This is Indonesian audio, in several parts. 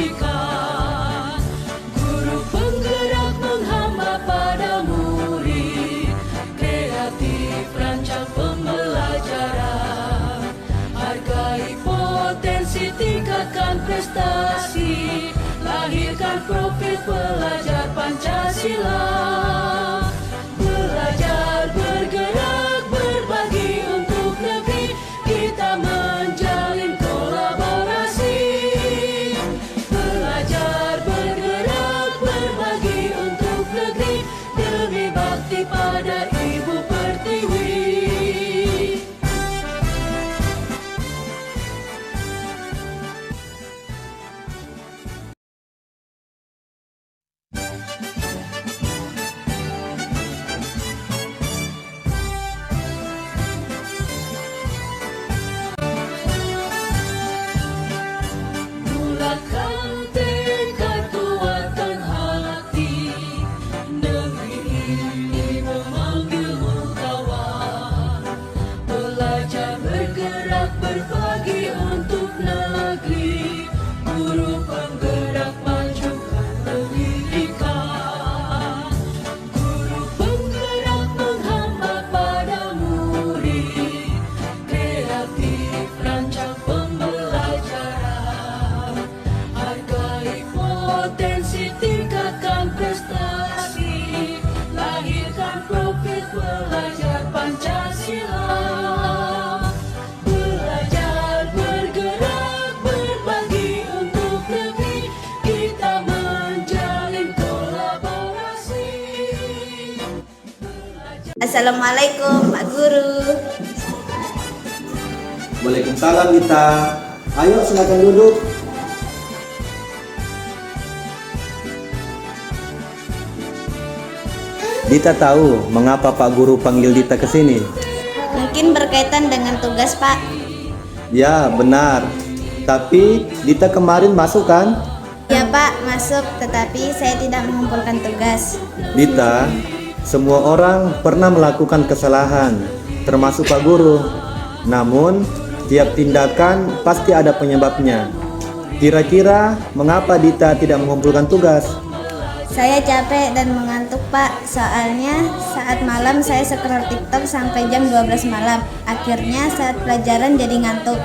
pendidikan. Guru penggerak menghamba pada murid, kreatif rancang pembelajaran. Hargai potensi, tingkatkan prestasi, lahirkan profil pelajar Pancasila. Belajar, bergerak, berbagi untuk negeri, kita menjalin kolaborasi. Belajar, bergerak, berbagi untuk negeri, demi bakti pada Ibu Pertiwi. Bulatkan tekad, kuatkan hati, negeri ini memanggilmu kawan. Belajar, bergerak, berbagi untuk negeri, guru penggerak majukan pendidikan. Guru penggerak menghamba pada murid, kreatif rancang pembelajaran. Hargai potensi, tingkatkan prestasi, lahirkan profil pelajar Pancasila. Belajar, bergerak, berbagi untuk negeri, kita menjalin kolaborasi. Assalamualaikum Pak Guru. Waalaikumsalam Dita. Ayo silakan duduk. Dita tahu mengapa Pak Guru panggil Dita ke sini? Mungkin berkaitan dengan tugas Pak. Ya, benar. Tapi Dita kemarin masuk kan? Ya Pak, masuk, tetapi saya tidak mengumpulkan tugas. Dita, semua orang pernah melakukan kesalahan, termasuk Pak Guru. Namun, tiap tindakan pasti ada penyebabnya. Kira-kira mengapa Dita tidak mengumpulkan tugas? Saya capek dan mengantuk Pak. Soalnya saat malam saya scroll TikTok sampai jam 12 malam. Akhirnya saat pelajaran jadi ngantuk.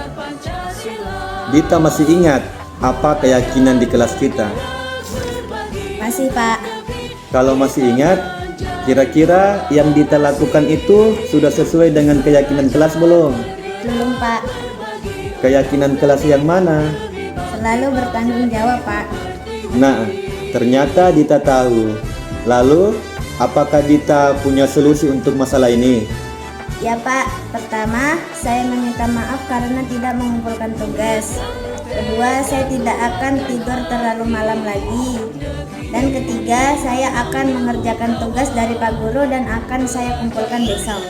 Dita masih ingat apa keyakinan di kelas kita? Masih Pak. Kalau masih ingat, kira-kira yang Dita lakukan itu sudah sesuai dengan keyakinan kelas belum? Belum Pak. Keyakinan kelas yang mana? Selalu bertanggung jawab Pak. Nah, ternyata Dita tahu. Lalu, apakah Dita punya solusi untuk masalah ini? Ya Pak, pertama saya meminta maaf karena tidak mengumpulkan tugas. Kedua, saya tidak akan tidur terlalu malam lagi. Dan ketiga, saya akan mengerjakan tugas dari Pak Guru dan akan saya kumpulkan besok.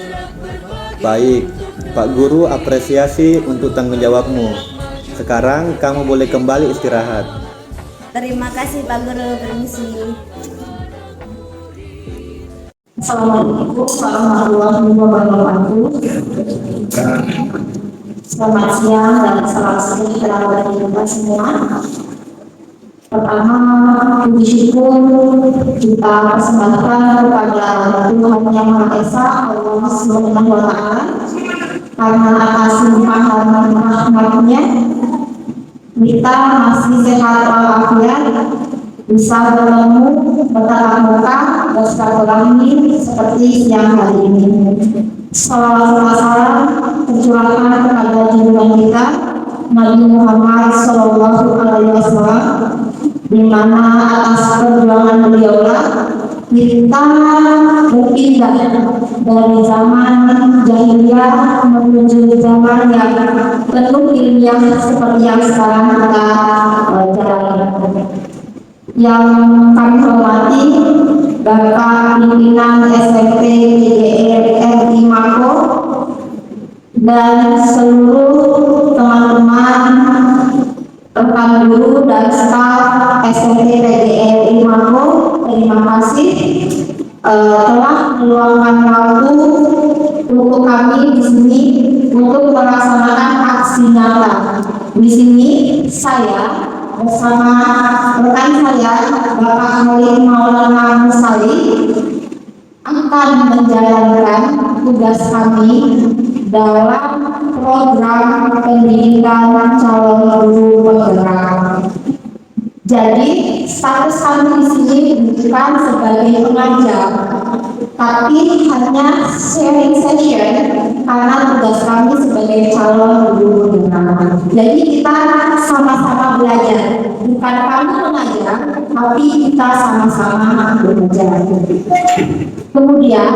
Baik, Pak Guru apresiasi untuk tanggung jawabmu. Sekarang kamu boleh kembali istirahat. Terima kasih Pak Guru, permisi. Assalamualaikum warahmatullahi wabarakatuh. Selamat siang dan salam sejahtera bagi kita semua. Pertama, puji syukur kita persembahkan kepada Tuhan Yang Maha Esa, Allah Subhanahu wa Ta'ala, karena atas limpahan rahmat-Nya kita masih sehat walafiat, bisa bertemu, bertatap muka, bersilaturahmi seperti siang hari ini. Salam tercurahkan kepada junjungan kita Nabi Muhammad SAW, di mana atas perjuangan beliaulah kita berpindah dari zaman jahiliyah menuju zaman yang penuh ilmiah seperti yang sekarang kita jalani. Yang kami hormati Bapak Pimpinan SMP PGRI Mako dan seluruh teman-teman rekan guru dan staf SMP PGRI Mako, terima kasih telah meluangkan waktu untuk kami di sini untuk melaksanakan aksi nyata. Di sini saya bersama rekan saya Bapak Khalil Maulana Musali akan menjalankan tugas kami dalam program pendidikan calon guru penggerak. Jadi status kami di sini bukan sebagai pengajar, tapi hanya sharing session karena tugas kami sebagai calon guru penggerak. Jadi kita sama-sama belajar, bukan kami mengajar, tapi kita sama-sama belajar. Kemudian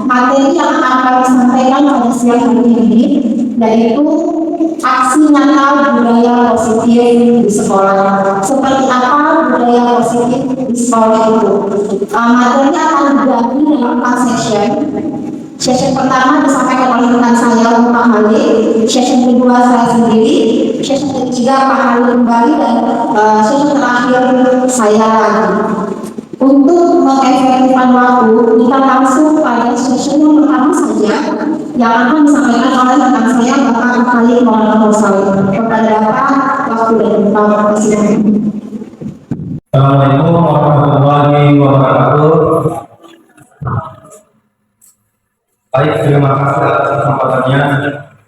materi yang akan kami sampaikan pada siang hari ini yaitu aksi nyata budaya positif di sekolah. Seperti apa budaya positif di sekolah itu? Materinya akan dibagi dalam 4 session. Session pertama disampaikan oleh rekan saya Pak Halil, session kedua saya sendiri, session ketiga Pak Halil kembali, dan session terakhir saya lagi. Untuk mengefektifkan waktu, kita langsung pada session yang pertama saja yang akan disampaikan oleh rekan saya Bapak Khalil Maulana Musali. Kepada Bapak, waktu dan Bapak Presiden. Assalamualaikum warahmatullahi wabarakatuh. Baik, terima kasih atas kesempatannya.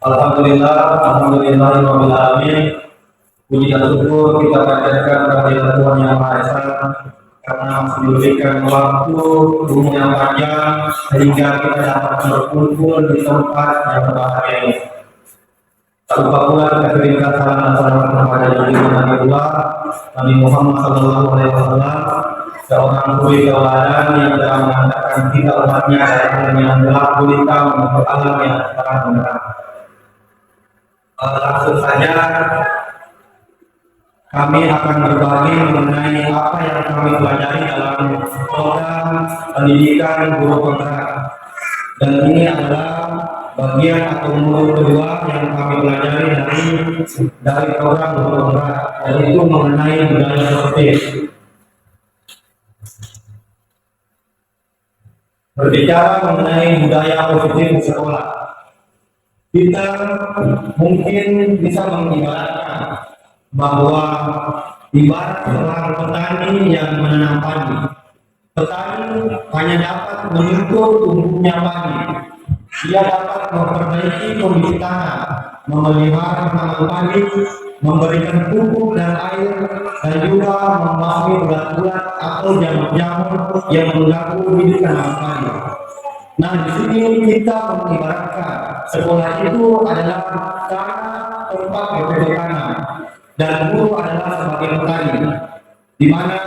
Alhamdulillahirabbil alamin. Puji dan syukur kita panjatkan kepada Tuhan Yang Maha Esa karena masih diberikan waktu umur yang panjang sehingga kita dapat berkumpul di tempat yang berbahagia ini. Tak lupa pula kita kirimkan salam dan selamat kepada Nabiullah Nabi Muhammad SAW, seorang suri tauladan yang telah mengatakan kita umatnya dari alam yang gelap gulita menuju alam yang terang benderang. Langsung saja kami akan berbagi mengenai apa yang kami pelajari dalam program pendidikan guru penggerak. Dan ini adalah bagian atau modul kedua yang kami pelajari dari program guru penggerak, yaitu mengenai budaya positif. Berbicara mengenai budaya positif di sekolah, kita mungkin bisa mengibaratkan bahwa ibarat seorang petani yang menanam padi. Petani hanya dapat menuntut tumbuhnya padi. Dia dapat memperbaiki kondisi tanah, memelihara tanaman padi, memberikan pupuk dan air, dan juga memahami ulat-ulat atau jamur-jamur yang mengganggu hidup tanaman padi. Nah, di sini kita mengibaratkan sekolah itu adalah tanah tempat bercocok tanam, dan guru adalah sebagai petani, di mana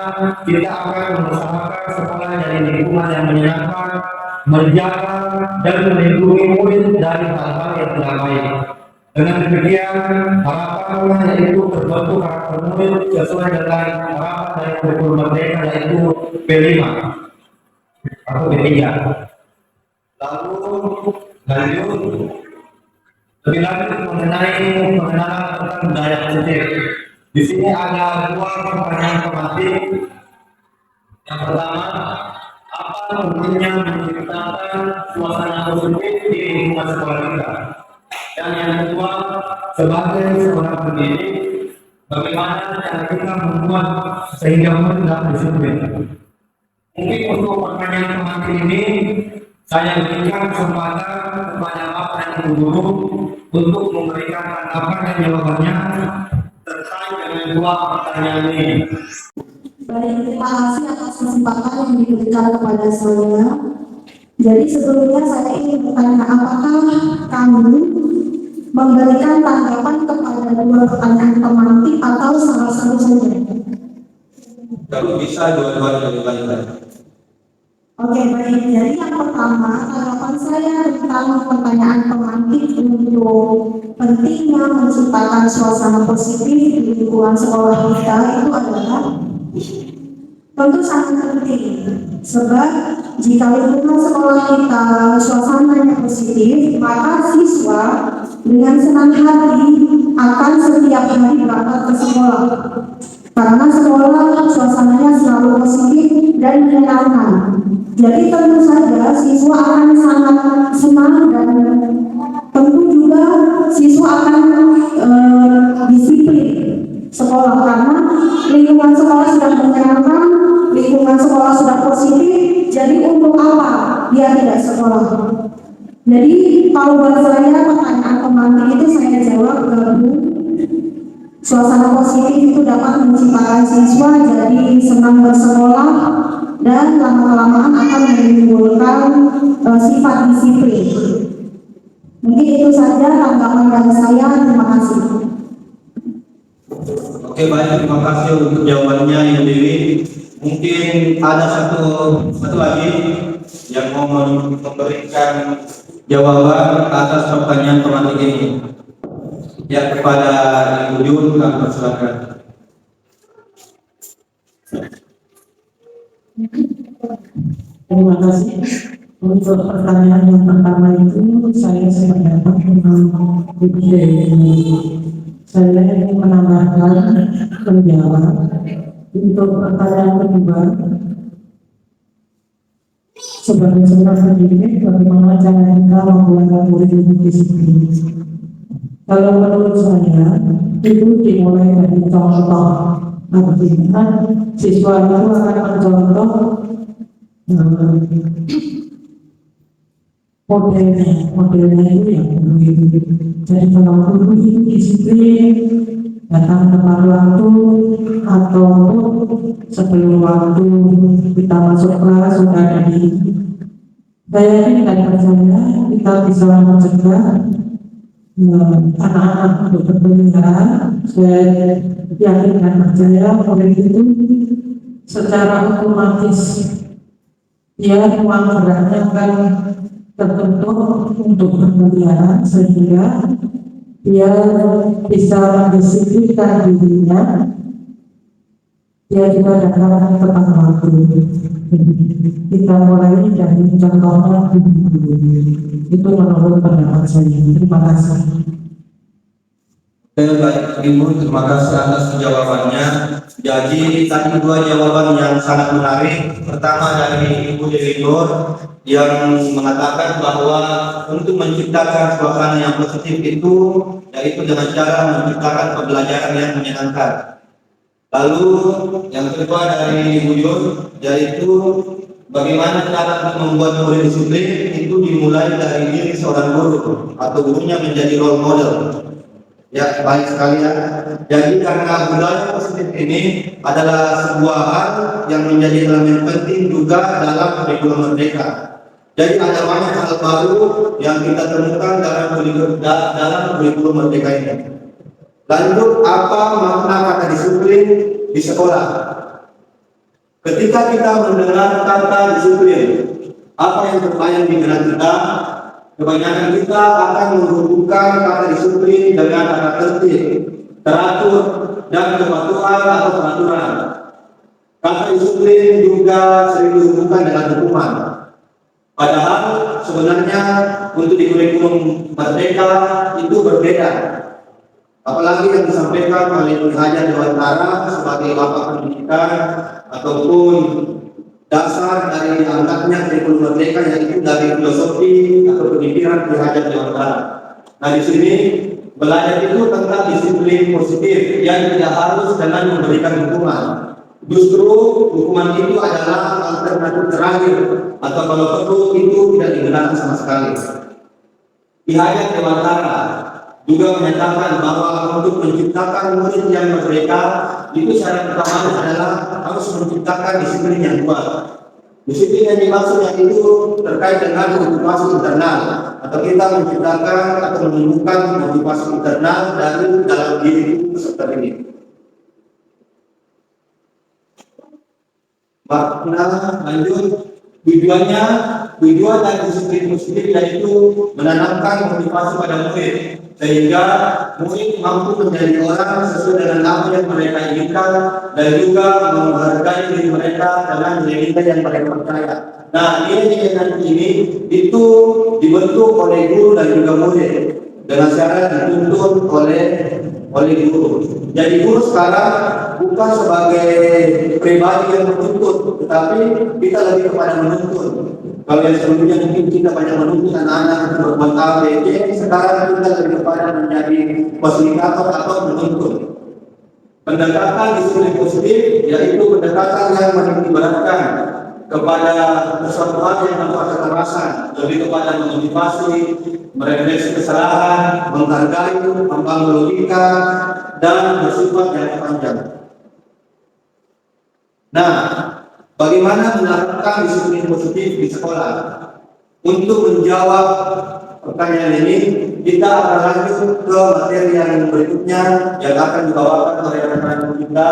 kita akan mengusahakan sekolah dari lingkungan yang menyenangkan, menjaga dan melindungi murid dari hal-hal yang tidak baik. Dengan demikian, harapannya yaitu terbentuk karakter murid sesuai dengan harapan dari kurikulum merdeka, yaitu P5 atau P3. Lalu lanjut lebih lanjut mengenai pengenalan tentang budaya positif. Di sini ada 2 pertanyaan tematik. Yang pertama, apa pentingnya menciptakan suasana positif di lingkungan sekolah kita? Dan yang kedua, sebagai seorang pendidik, bagaimana cara kita membuat sehingga murid dapat disiplin? Mungkin untuk pertanyaan tematik ini saya berikan kesempatan kepada Bapak dan Ibu Guru untuk memberikan tanggapan dan jawabannya terkait dengan 2 pertanyaan ini. Baik, terima kasih atas kesempatan yang diberikan kepada saya. Jadi sebelumnya saya ingin bertanya, apakah kami memberikan tanggapan kepada 2 pertanyaan tematik atau salah satu saja? Kalau bisa dua-duanya lebih baik. Oke, baik. Jadi yang pertama, tanggapan saya tentang pertanyaan tematik untuk pentingnya menciptakan suasana positif di lingkungan sekolah kita itu adalah tentu sangat penting. Sebab jika lingkungan sekolah kita suasananya positif, maka siswa dengan senang hati akan setiap hari berangkat ke sekolah. Karena sekolah suasananya selalu positif dan menyenangkan. Jadi tentu saja siswa akan sangat senang dan tentu juga siswa akan disiplin sekolah karena siswa jadi senang bersekolah dan lama-kelamaan akan menimbulkan sifat disiplin. Mungkin itu saja tanggapan dari saya. Terima kasih. Oke, baik, terima kasih untuk jawabannya Ibu Dewi. Mungkin ada satu lagi yang mau memberikan jawaban atas pertanyaan tematik ini. Ya, kepada Ibu Jun, kami persilakan. Terima kasih. Untuk pertanyaan yang pertama itu saya sependapat dengan Ibu Dewi. Saya ingin menambahkan penjawab. Untuk pertanyaan kedua, sebagai seorang pendidik, bagaimana cara kita membuat murid itu disiplin? Kalau menurut saya, itu dimulai dari contoh. Artinya, siswa itu akan mencontoh modelnya itu yang begitu. Jadi kalau guru itu disiplin, datang tepat waktu atau sebelum waktu kita masuk kelas sudah ada di. Saya yakin dan percaya kita bisa mencegah anak-anak untuk berkeliaran. Saya yakin dan percaya murid itu secara otomatis dia ruang geraknya akan terbentuk untuk berkeliaran sehingga dia bisa mendisiplinkan dirinya. Dia juga datang tepat waktu. Kita mulai dari contohnya dulu. Itu menurut pendapat saya. Terima kasih. Baik, Ibu, terima kasih atas jawabannya. Jadi tadi dua jawaban yang sangat menarik. Pertama dari Ibu Dewi Nur yang mengatakan bahwa untuk menciptakan suasana yang positif itu yaitu dengan cara menciptakan pembelajaran yang menyenangkan. Lalu yang kedua dari Ibu Yun yaitu bagaimana cara untuk membuat murid disiplin itu dimulai dari diri seorang guru atau gurunya menjadi role model. Ya, baik sekali ya. Jadi karena budaya positif ini adalah sebuah hal yang menjadi elemen penting juga dalam kurikulum merdeka. Jadi ada banyak hal baru yang kita temukan dalam kurikulum merdeka ini. Lanjut, apa makna kata disiplin di sekolah? Ketika kita mendengar kata disiplin, apa yang terbayang di benak kita? Kebanyakan kita akan menghubungkan kata disiplin dengan kata tertib, teratur, dan kepatuhan atau peraturan. Kata disiplin juga sering dihubungkan dengan hukuman. Padahal sebenarnya untuk di kurikulum merdeka itu berbeda. Apalagi yang disampaikan oleh Ki Hajar Dewantara sebagai Bapak Pendidikan ataupun dasar dari angkatnya kurikulum merdeka yaitu dari filosofi atau pemikiran Ki Hajar Dewantara. Nah, di sini belajar itu tentang disiplin positif yang tidak harus dengan memberikan hukuman. Justru hukuman itu adalah alternatif terakhir atau kalau perlu itu tidak digunakan sama sekali. Ki Hajar Dewantara juga menyatakan bahwa untuk menciptakan murid yang merdeka itu syarat pertama adalah harus menciptakan disiplin yang kuat. Disiplin yang dimaksud yang itu terkait dengan motivasi internal atau kita menciptakan atau menemukan motivasi internal dari dalam diri peserta ini. Makna lanjut. Tujuan dari disiplin positif yaitu menanamkan motivasi pada murid sehingga murid mampu menjadi orang sesuai dengan apa yang mereka inginkan dan juga menghargai diri mereka dengan nilai-nilai yang mereka percaya. Nah, nilai-nilai nanti ini itu dibentuk oleh guru dan juga murid dengan cara dituntun oleh guru. Jadi guru sekarang bukan sebagai pribadi yang menuntut, tetapi kita lebih kepada menuntun. Kalau yang sebelumnya mungkin kita banyak menuntut anak-anak untuk berbuat A, B, C, sekarang kita lebih kepada menjadi fasilitator atau menuntun. Pendekatan disiplin positif yaitu pendekatan yang mengibaratkan kepada sesuatu hal yang tanpa kekerasan, lebih kepada memotivasi, merefleksi kesalahan, menghargai, membangun logika, dan bersifat jangka panjang. Nah, bagaimana menerapkan disiplin positif di sekolah? Untuk menjawab pertanyaan ini, kita akan lanjut ke materi yang berikutnya yang akan dibawakan oleh rekan kita,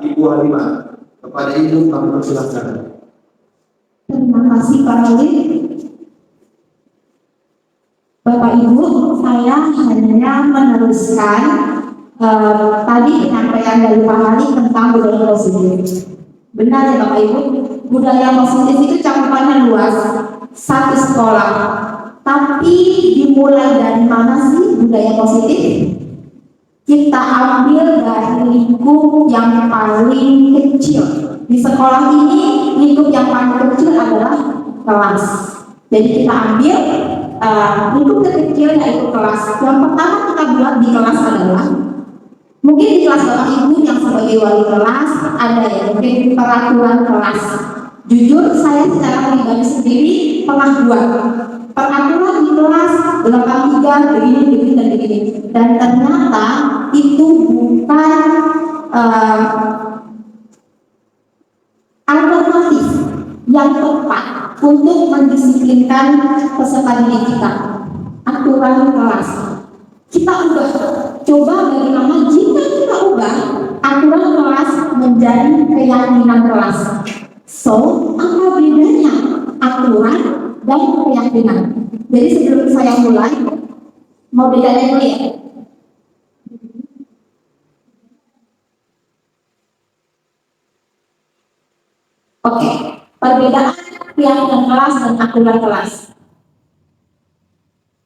Ibu Halimah. Kepada Ibu, kami persilahkan. Terima kasih Pak Rolim. Bapak Ibu, saya hanya meneruskan tadi penyampaian dari Pak Ali tentang budaya positif. Benar ya Bapak Ibu, budaya positif itu cakupannya luas, satu sekolah. Tapi dimulai dari mana sih budaya positif? Kita ambil dari lingkup yang paling kecil. Di sekolah ini lingkup yang paling kecil adalah kelas. Jadi kita ambil lingkup terkecil yaitu kelas. Yang pertama kita buat di kelas adalah mungkin di kelas Bapak Ibu yang sebagai wali kelas ada ya mungkin peraturan kelas. Jujur saya secara pribadi sendiri pernah buat peraturan di kelas 83 begini dan begini, dan ternyata itu bukan alternatif yang tepat untuk mendisiplinkan peserta didik kita. Aturan kelas kita ubah, coba bagaimana jika kita ubah aturan kelas menjadi keyakinan kelas. So, apa bedanya aturan dan keyakinan? Jadi sebelum saya mulai, mau bedanya dulu ya. Oke, perbedaan keyakinan kelas dan aturan kelas.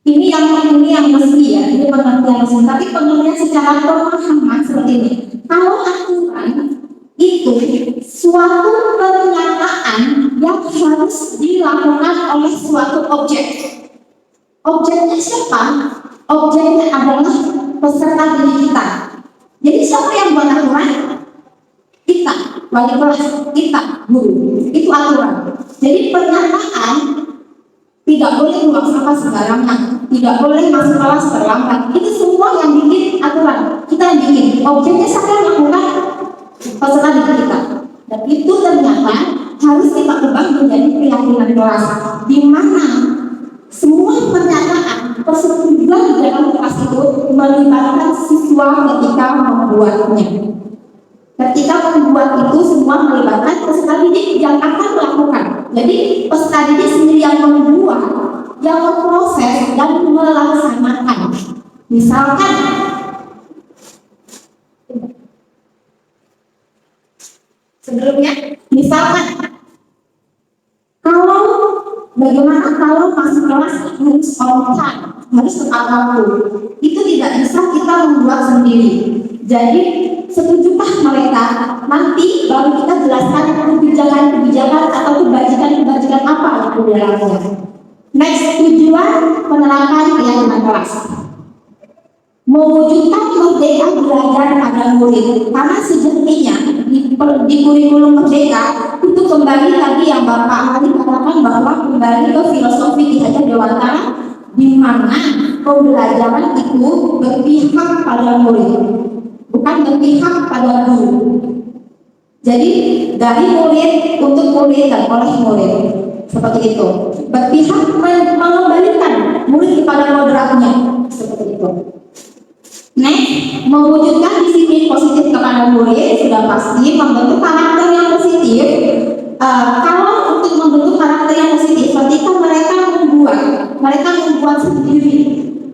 Ini yang mesti ya, ini pengertian mesti. Tapi pengertian secara pemahaman seperti ini. Kalau aturan itu suatu pernyataan yang harus dilakukan oleh suatu objek. Objeknya siapa? Objeknya adalah peserta didik kita. Jadi siapa yang buat aturan? Kita, wali kelas, kita, guru. Itu aturan. Jadi pernyataan tidak boleh buang sampah sembarangan, tidak boleh masuk kelas terlambat. Itu semua yang bikin aturan. Kita yang bikin. Objeknya siapa yang lakukan? Peserta didik kita. Dan itu ternyata harus kita ubah menjadi keyakinan kelas, di mana semua pernyataan persetujuan di dalam kelas itu melibatkan siswa ketika membuatnya. Ketika membuat itu semua melibatkan peserta didik yang akan melakukan. Jadi peserta didik sendiri yang membuat, yang memproses dan melaksanakan. Misalkan kalau bagaimana kalau masuk kelas harus on time, harus tepat waktu, itu tidak bisa kita membuat sendiri. Jadi setujukah mereka? Nanti baru kita jelaskan kebijakan-kebijakan atau kebajikan-kebajikan apa yang di dalamnya. Next, tujuan penerapan keyakinan kelas. Mewujudkan merdeka belajar pada murid, karena sejatinya di kurikulum merdeka itu kembali tadi yang Bapak Ali katakan bahwa kembali ke filosofi Ki Hajar Dewantara, di mana pembelajaran itu berpihak pada murid, bukan berpihak pada guru. Jadi dari murid untuk murid dan oleh murid, seperti itu. Berpihak mengembalikan murid kepada kodratnya, seperti itu. Next, mewujudkan disiplin positif kepada murid sudah pasti membentuk karakter yang positif. Kalau untuk membentuk karakter yang positif, ketika mereka membuat sendiri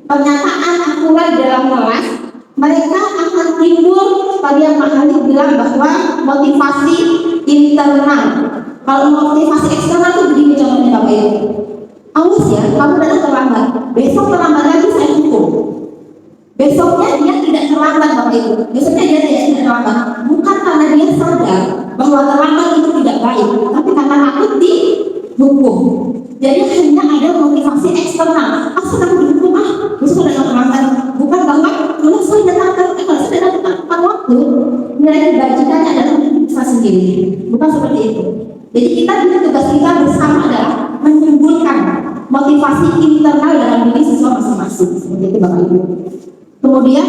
pernyataan aturan dalam kelas, mereka akan timbul tadi yang Pak Ali bilang bahwa motivasi internal. Kalau motivasi eksternal itu begini contohnya Bapak Ibu. Awas ya, kamu datang terlambat, besok terlambat lagi saya hukum. Besoknya dia tidak terlambat Bapak Ibu. Besoknya dia tidak terlambat. Bukan karena dia sadar bahwa terlambat itu tidak baik, tapi karena takut dihukum. Jadi hanya ada motivasi eksternal. Asal aku dihukum besok datang terlambat. Bukan bahwa kalau saya datang tepat waktu, nilai kebajikannya adalah bisa sendiri. Bukan seperti itu. Jadi tugas kita bersama adalah menimbulkan motivasi internal dalam diri siswa masing-masing. Seperti itu Bapak Ibu. Kemudian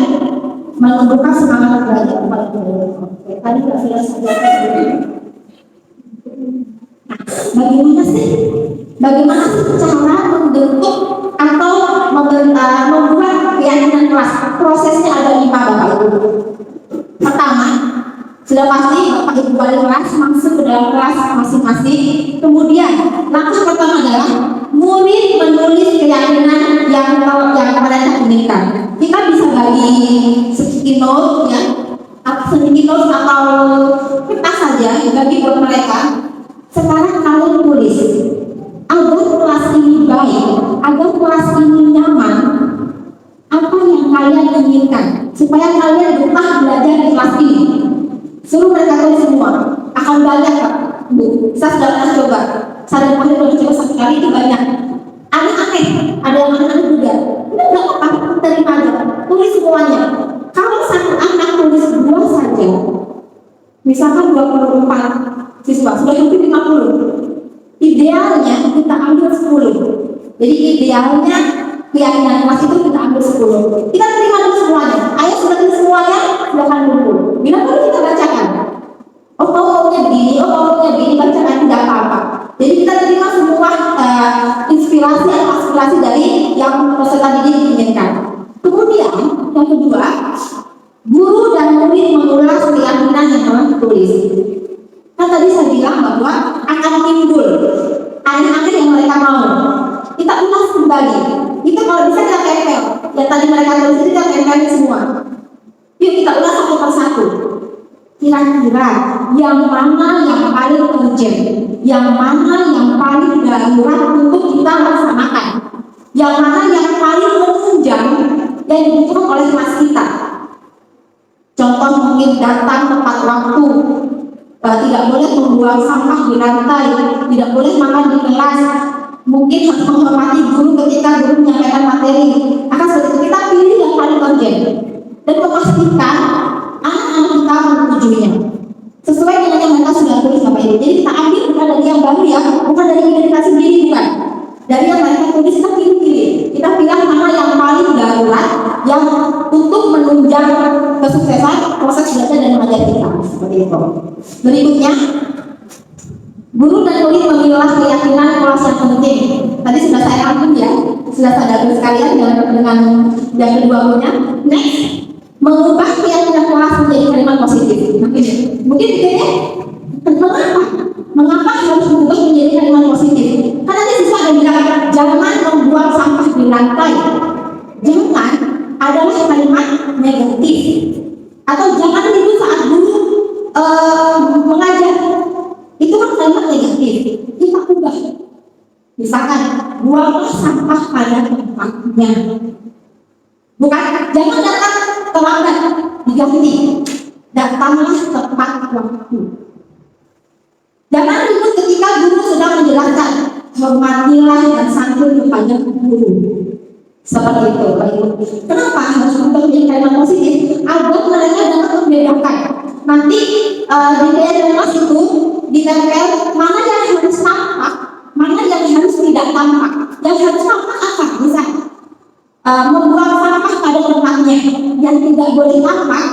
menumbuhkan semangat belajar pada murid. Tadi sudah saya sampaikan. Bagaimana sih cara membentuk atau membuat keyakinan kelas? Prosesnya ada 5 Bapak Ibu. Pertama, sudah pasti Bapak Ibu wali kelas masuk ke dalam kelas masing-masing. Kemudian langkah pertama adalah murid menulis keyakinan yang mereka inginkan. Kita bisa bagi sticky note ya, sticky note atau kertas saja bagi buat mereka. Sekarang kalian tulis agar kelas ini baik, agar kelas ini nyaman. Apa yang kalian inginkan supaya kalian betah belajar di kelas ini? Suruh mereka tulis semua. Akan banyak Pak, Bu. Saya sudah pernah coba. Saya pernah coba satu kali itu banyak. Aneh-aneh, ada yang aneh-aneh juga. Ini nggak apa-apa, terima aja. Tulis semuanya. Kalau satu anak tulis 2 saja, misalkan 24 siswa, sudah hampir 50. Idealnya kita ambil 10. Jadi idealnya keyakinan kelas itu kita ambil 10. Kita terima dulu semuanya. Ayo sudah tulis semuanya, silahkan kumpul. Bila perlu kita bacakan. Oh maunya begini, bacakan tidak apa-apa. Jadi kita terima semua inspirasi atau aspirasi dari yang peserta didik inginkan. Kemudian yang kedua, guru dan murid mengulas keyakinan yang telah ditulis. Kan tadi saya bilang bahwa akan timbul aneh-aneh yang mereka mau. Kita ulas kembali. Itu kalau bisa kita tempel. Yang tadi mereka tulis itu kita tempel semua. Yuk kita ulas satu persatu. Kira-kira yang mana yang paling urgent, yang mana yang paling darurat untuk kita laksanakan, yang mana yang paling menunjang yang dibutuhkan oleh kelas kita. Contoh mungkin datang tepat waktu, tidak boleh membuang sampah di lantai, tidak boleh makan di kelas, mungkin harus menghormati guru ketika guru menyampaikan materi. Akan seperti itu kita pilih yang paling urgent dan memastikan anak-anak kita menyetujuinya sesuai dengan yang mereka sudah tulis Bapak Ibu. Jadi kita ambil bukan dari yang baru ya, bukan dari ide kita sendiri, bukan dari yang mereka tulis. Kita pilih-pilih, kita pilih mana yang paling darurat yang untuk menunjang kesuksesan proses belajar dan mengajar kita. Seperti itu. Berikutnya, guru dan murid memilah keyakinan kelas yang penting. Tadi sudah saya rangkum ya, sudah saya dapat sekalian dengan yang kedua-duanya. Next, mengubah keyakinan kelas menjadi kalimat positif. Mungkin pikirnya, mengapa harus mengubah menjadi kalimat positif? Karena nanti siswa ada bilang, jangan membuang sampah di lantai. Jangan adalah kalimat negatif. Atau jangan itu saat guru mengajar. Itu kan kalimat negatif. Kita ubah. Misalkan, buanglah sampah pada tempatnya. Bukan, jangan datang terlambat, diganti. Datanglah tepat waktu. Jangan ribut ketika guru sedang menjelaskan. Hormatilah dan santun kepada guru. Seperti itu, Bapak. Kenapa harus menjadi kalimat positif? Agar mereka dapat membedakan. Nanti di kelas itu ditempel mana yang harus tampak, mana yang harus tidak tampak. Yang harus tampak apa? Bisa membuang sampah pada tempatnya. Yang tidak boleh tampak,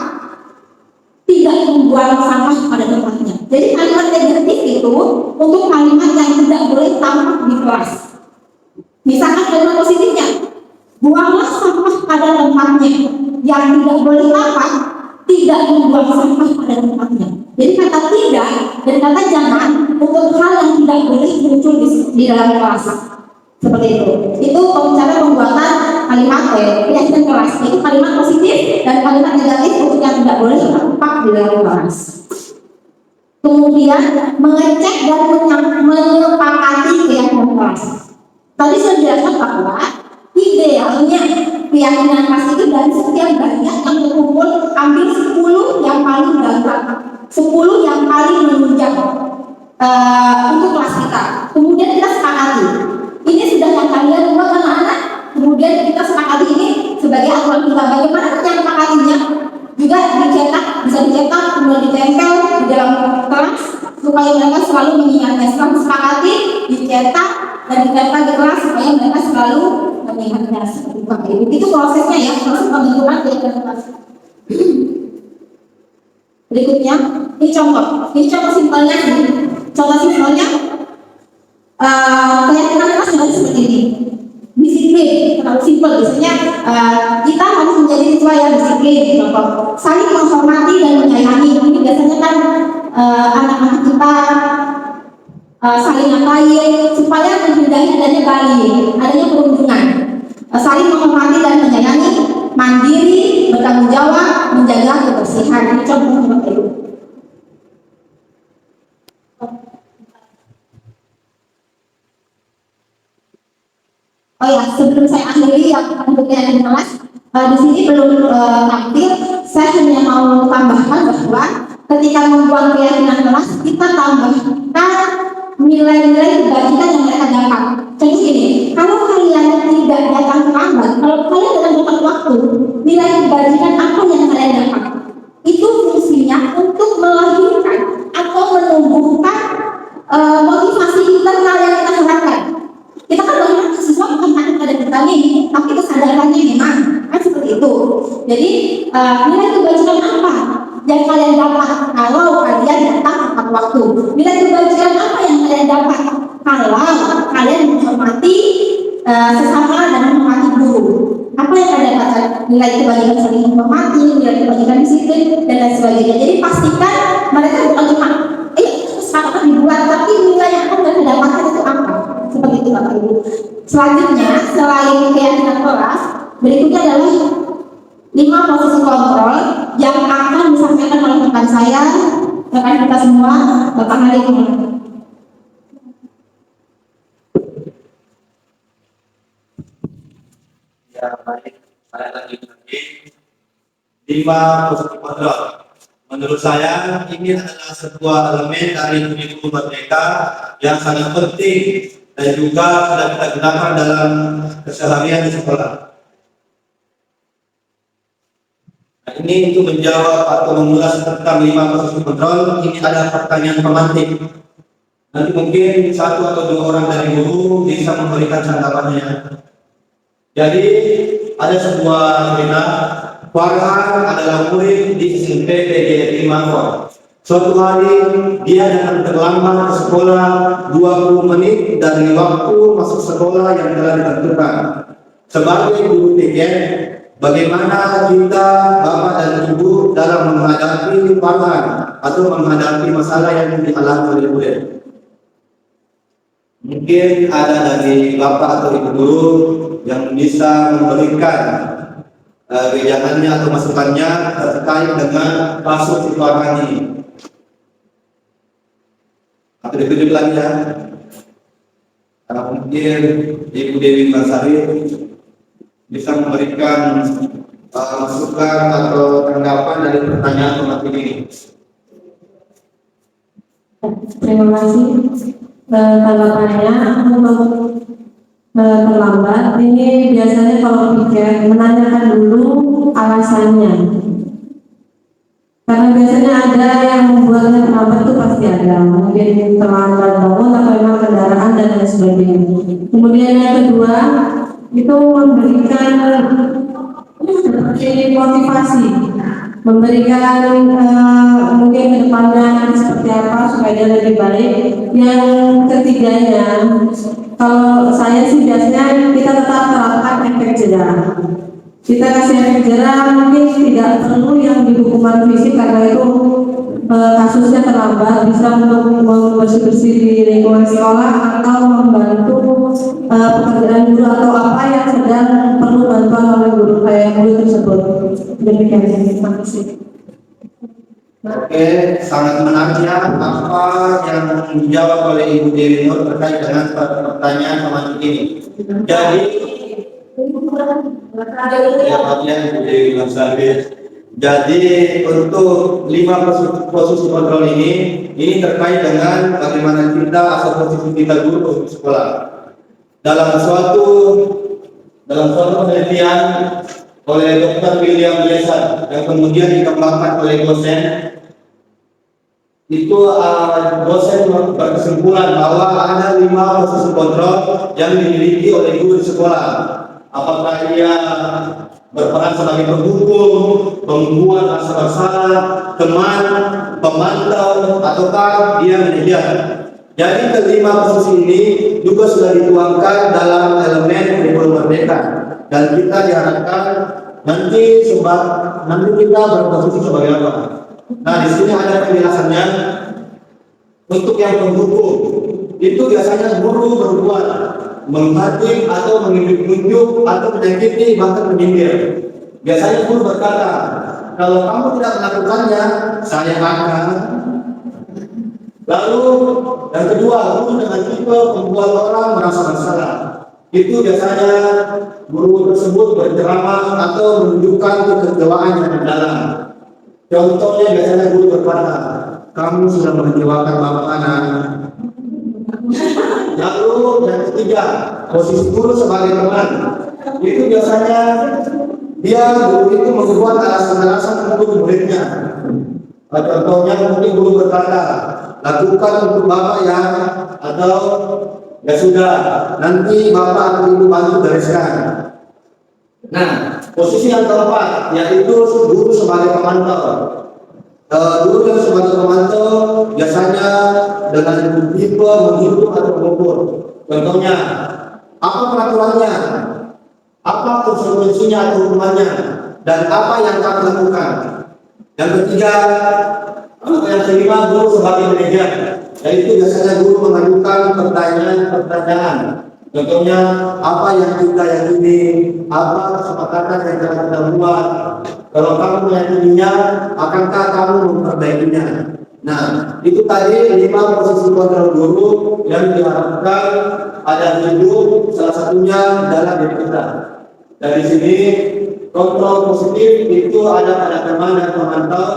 tidak membuang sampah pada tempatnya. Jadi kalimat negatif itu untuk kalimat yang tidak boleh tampak di kelas. Misalkan kalimat positifnya, buanglah sampah pada tempatnya. Yang tidak boleh tampak, tidak membuang sampah pada tempatnya. Jadi kata tidak dan kata jangan untuk hal yang tidak boleh muncul di dalam kelas. Seperti itu. Itu cara pembuatan kalimat keyakinan kelas. Itu kalimat positif dan kalimat negatif untuk yang tidak boleh tampak di dalam kelas. Kemudian mengecek dan menyepakati keyakinan kelas. Tadi sudah dijelaskan bahwa idealnya keyakinan kelas itu dari setiap bagian yang terkumpul ambil 10 yang paling darurat, 10 yang paling menunjang untuk kelas kita. Kemudian kita sepakati. Ini sudah yang kalian buat anak-anak. Kemudian kita sepakati ini sebagai aturan kita. Bagaimana kita sepakatinya? Juga dicetak, bisa dicetak, kemudian ditempel di dalam kelas supaya mereka selalu mengingatnya. Setelah disepakati, dicetak dan ditempel di kelas supaya mereka selalu mengingatnya. Seperti itu. Itu prosesnya ya, proses pembentukan keyakinan kelas. Berikutnya, ini contoh simpelnya. Contoh simpelnya, keyakinan contoh saling menghormati dan menyayangi. Ini biasanya kan anak-anak kita saling ngapain supaya menghindari adanya bullying, adanya perundungan. Saling menghormati dan menyayangi, mandiri, bertanggung jawab, menjaga kebersihan. Ini contoh seperti itu. Oh ya, sebelum saya akhiri yang untuk yang kelas, di sini belum tampil. Saya hanya mau tambahkan bahwa ketika membuat keyakinan kelas, kita tambahkan nilai-nilai kebajikan yang mereka dapat. Contoh ini, kalau kalian tidak datang terlambat, kalau kalian datang tepat waktu, nilai kebajikan apa yang kalian dapat? Itu fungsinya untuk melahirkan atau menumbuhkan motivasi internal yang kita harapkan. Kita kan banyak mahasiswa bukan hanya pada kita nih, tapi kesadarannya memang kan seperti itu. Jadi nilai kebajikan apa yang kalian dapat kalau kalian datang tepat waktu? Nilai kebajikan apa yang kalian dapat kalau kalian menghormati sesama dan menghormati guru? Apa yang kalian dapatkan? Nilai kebajikan saling menghormati, nilai kebajikan disiplin dan lain sebagainya. Jadi pastikan mereka bukan cuma kesepakatan dibuat, tapi nilai yang akan mereka dapatkan itu apa? Seperti itu Bapak Ibu. Selanjutnya, selain keyakinan kelas, berikutnya adalah 5 posisi kontrol yang akan disampaikan oleh rekan saya, rekan kita semua, Bapak Halim. Ya, baik. Saya lanjut lagi. 5 posisi kontrol. Menurut saya ini adalah sebuah elemen dari kurikulum merdeka yang sangat penting dan juga sudah kita gunakan dalam keseharian di sekolah. Nah, ini untuk menjawab atau mengulas tentang 5 posisi kontrol, ini ada pertanyaan pemantik. Nanti mungkin 1 atau 2 orang dari guru bisa memberikan tanggapannya. Jadi ada sebuah cerita, Farhan adalah murid di SMP PGRI Mangkok. Suatu hari dia datang terlambat ke sekolah 20 menit dari waktu masuk sekolah yang telah ditentukan. Sebagai guru PG, bagaimana kita Bapak dan Ibu dalam menghadapi Farhan atau menghadapi masalah yang dialami oleh murid? Mungkin ada dari Bapak atau Ibu guru yang bisa memberikan wejangannya atau masukannya terkait dengan kasus Farhan ini. Atau ditunjuk lagi ya. Mungkin Ibu Dewi Marsari bisa memberikan masukan atau tanggapan dari pertanyaan pemateri ini. Terima kasih. Tanggapannya untuk terlambat ini biasanya kalau pikir menanyakan dulu alasannya, karena biasanya ada yang membuatnya terlambat itu pasti ada, mungkin terlambat bangun atau memang kendaraan dan lain sebagainya. Kemudian yang kedua itu memberikan seperti motivasi, memberikan mungkin kedepannya seperti apa supaya dia lebih baik. Yang ketiganya, kalau saya sih biasanya kita tetap terapkan efek jerah. Kita kasih efek jerah, mungkin tidak perlu yang di hukuman fisik karena itu kasusnya terlambat, bisa untuk bersih-bersih di lingkungan sekolah atau membantu pekerjaan guru atau apa yang sedang perlu bantuan oleh guru kayak guru tersebut. Demikian, terima kasih. Oke, sangat menarik ya apa yang dijawab oleh Ibu Dewi Nur terkait dengan pertanyaan pemantik ini. Jadi, ya Ibu Dewi Marsari. Jadi untuk 5 posisi kontrol ini terkait dengan bagaimana kita asal posisi kita dulu di sekolah. Dalam suatu penelitian oleh Dr. William Lesan yang kemudian dikembangkan oleh dosen, itu dosen berkesimpulan bahwa ada 5 posisi kontrol yang dimiliki oleh guru di sekolah. Apakah dia berperan sebagai penghubung, pembuat rasa bersalah, teman, pemantau, ataukah dia manajer? Jadi kelima posisi ini juga sudah dituangkan dalam elemen kurikulum merdeka, dan kita diharapkan nanti kita berposisi sebagai apa? Nah, di sini ada penjelasannya. Untuk yang pendukung itu biasanya guru berbuat menghakim atau menunjuk atau menyakiti bahkan menyindir. Biasanya guru berkata, kalau kamu tidak melakukannya, saya akan. Lalu yang kedua, guru dengan tipe membuat orang merasa bersalah. Itu biasanya guru tersebut berceramah atau menunjukkan kekecewaan yang mendalam. Contohnya biasanya guru berkata, kamu sudah mengecewakan bapak anak. Lalu yang ketiga, posisi guru sebagai teman. Itu biasanya guru itu membuat alasan-alasan untuk muridnya. Contohnya mungkin guru berkata, lakukan untuk bapak ya, atau ya sudah, nanti bapak atau ibu bantu bereskan. Nah, posisi yang keempat yaitu guru sebagai pemantau. Guru yang sebagai pemantau biasanya dengan tipe menghitung atau mengukur. Contohnya, apa peraturannya, apa konsekuensinya atau hukumannya, dan apa yang akan lakukan. Yang ketiga, yang kelima, guru sebagai manajer, yaitu biasanya guru mengajukan pertanyaan. Contohnya, apa yang kita yakini, apa kesepakatan yang telah kita buat. Kalau kamu meyakininya, akankah kamu memperbaikinya? Nah, itu tadi 5 posisi kontrol guru yang diharapkan ada hidup, salah satunya dalam diri kita. Dari sini, kontrol positif itu ada pada teman dan pemantau,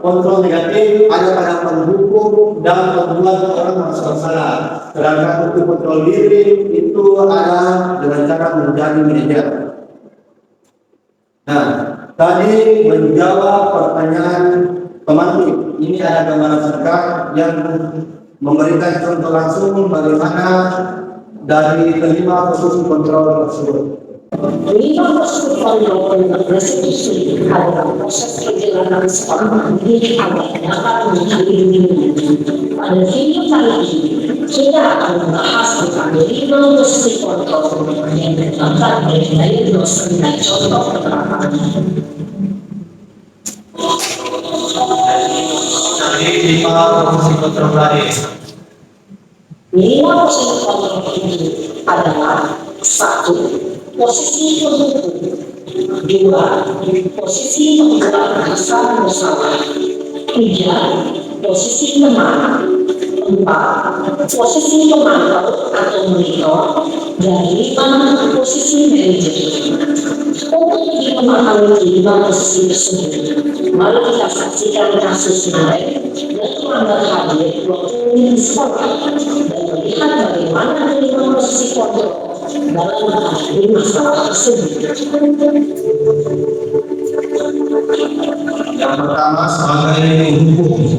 kontrol negatif ada pada pendukung dan membuat orang merasa bersalah. Sedangkan untuk kontrol diri itu ada dengan cara menjadi manajer. Nah, tadi menjawab pertanyaan pemantik. Ini ada gambaran singkat yang memberikan contoh langsung bagaimana dari kelima posisi kontrol tersebut. Lima posisi kontrol restitusi adalah proses perjalanan seorang mendidik agar dapat mencari dunia. Pada video kali ini, kita akan membahas tentang 5 posisi kontrol yang terdapat dari dosen dan contoh penerapannya. Dari 5 posisi kontrol tadi. 5 posisi kontrol ini adalah 1. Posisi pendukung. 2. Posisi pembuat rasa bersalah. 3. Posisi teman. 4. Posisi pemantau atau monitor. Dan 5. Posisi manajer. Untuk memahami 5 posisi tersebut, mari kita saksikan kasus lain dan telah hadir waktu di sekolah dan melihat bagaimana 5 posisi kontrol dalam menghadapi masalah tersebut. Yang pertama sebagai pendukung.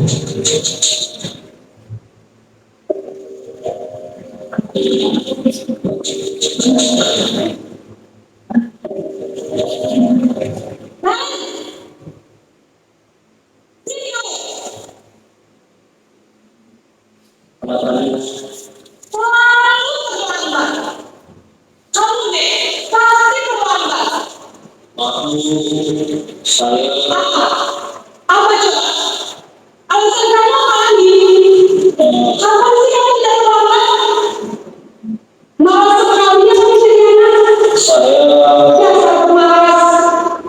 Apa coba? Alasan kamu apa lagi? Kapan sih kamu tidak terlambat? Malas sekali ya kamu jadi anak. Dasar pemalas.